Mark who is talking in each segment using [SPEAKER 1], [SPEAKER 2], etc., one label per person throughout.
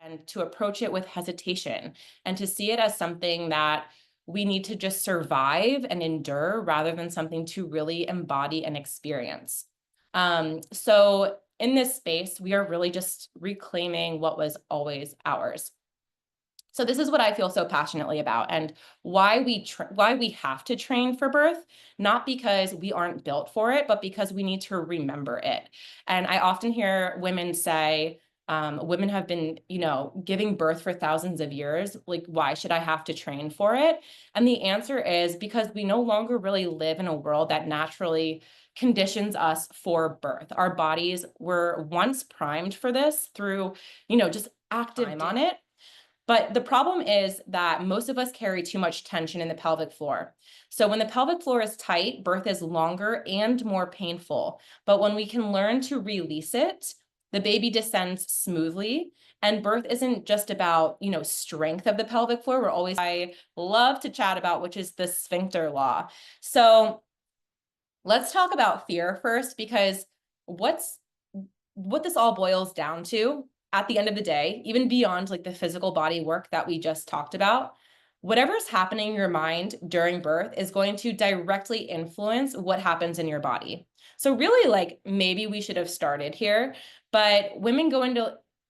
[SPEAKER 1] and to approach it with hesitation and to see it as something that we need to just survive and endure rather than something to really embody and experience. So in this space, we are really just reclaiming what was always ours. So this is what I feel so passionately about, and why we have to train for birth, not because we aren't built for it, but because we need to remember it. And I often hear women say, women have been, giving birth for thousands of years. Like, why should I have to train for it? And the answer is because we no longer really live in a world that naturally conditions us for birth. Our bodies were once primed for this through, just active time on it. But the problem is that most of us carry too much tension in the pelvic floor. So when the pelvic floor is tight, birth is longer and more painful. But when we can learn to release it, the baby descends smoothly. And birth isn't just about, strength of the pelvic floor. I love to chat about, which is the sphincter law. So let's talk about fear first, because what this all boils down to at the end of the day, even beyond like the physical body work that we just talked about, whatever's happening in your mind during birth is going to directly influence what happens in your body. So really, like, maybe we should have started here, but when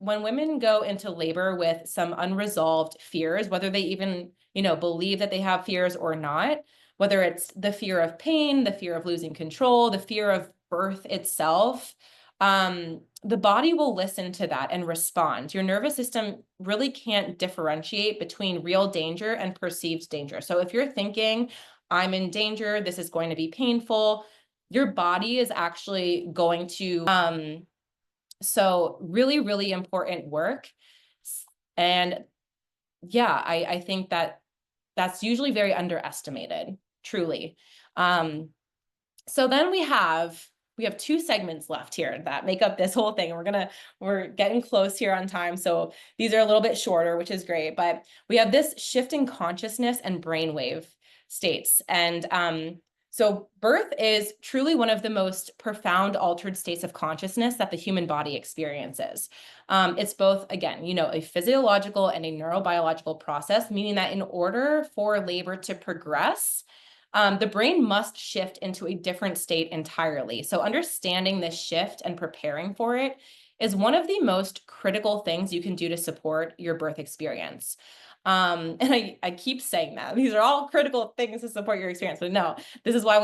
[SPEAKER 1] women go into labor with some unresolved fears, whether they even, believe that they have fears or not, whether it's the fear of pain, the fear of losing control, the fear of birth itself, the body will listen to that and respond. Your nervous system really can't differentiate between real danger and perceived danger. So if you're thinking, I'm in danger, this is going to be painful, your body is actually going to, so really, really important work. And yeah, I think that that's usually very underestimated, truly. So then we have two segments left here that make up this whole thing. We're getting close here on time. So these are a little bit shorter, which is great, but we have this shift in consciousness and brainwave states. And so birth is truly one of the most profound altered states of consciousness that the human body experiences. It's both, again, a physiological and a neurobiological process, meaning that in order for labor to progress, the brain must shift into a different state entirely. So understanding this shift and preparing for it is one of the most critical things you can do to support your birth experience. And I keep saying that these are all critical things to support your experience, but no, this is why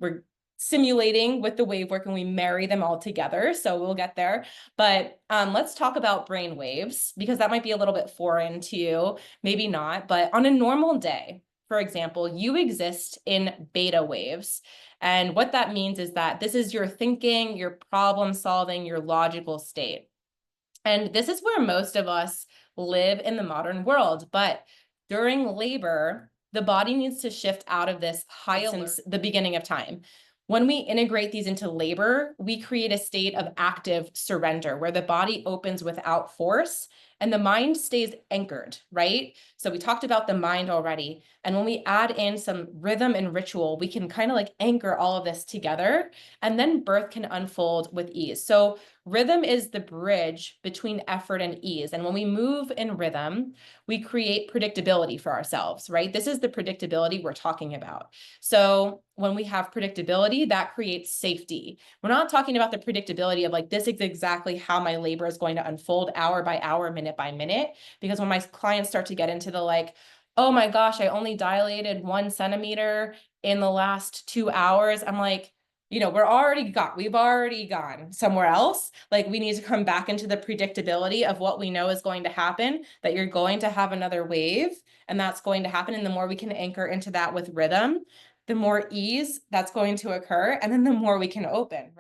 [SPEAKER 1] we're simulating with the wave work and we marry them all together. So we'll get there. But let's talk about brain waves, because that might be a little bit foreign to you, maybe not. But on a normal day, for example, you exist in beta waves. And what that means is that this is your thinking, your problem solving, your logical state. And this is where most of us live in the modern world. But during labor, the body needs to shift out of this high alert since the beginning of time. When we integrate these into labor, we create a state of active surrender where the body opens without force and the mind stays anchored, right? So we talked about the mind already. And when we add in some rhythm and ritual, we can kind of like anchor all of this together, and then birth can unfold with ease. So rhythm is the bridge between effort and ease. And when we move in rhythm, we create predictability for ourselves, right? This is the predictability we're talking about. So when we have predictability, that creates safety. We're not talking about the predictability of like, this is exactly how my labor is going to unfold hour by hour, minute by minute. Because when my clients start to get into the like, oh my gosh, I only dilated 1 centimeter in the last 2 hours, I'm like, we've already gone somewhere else. Like, we need to come back into the predictability of what we know is going to happen, that you're going to have another wave and that's going to happen. And the more we can anchor into that with rhythm, the more ease that's going to occur. And then the more we can open.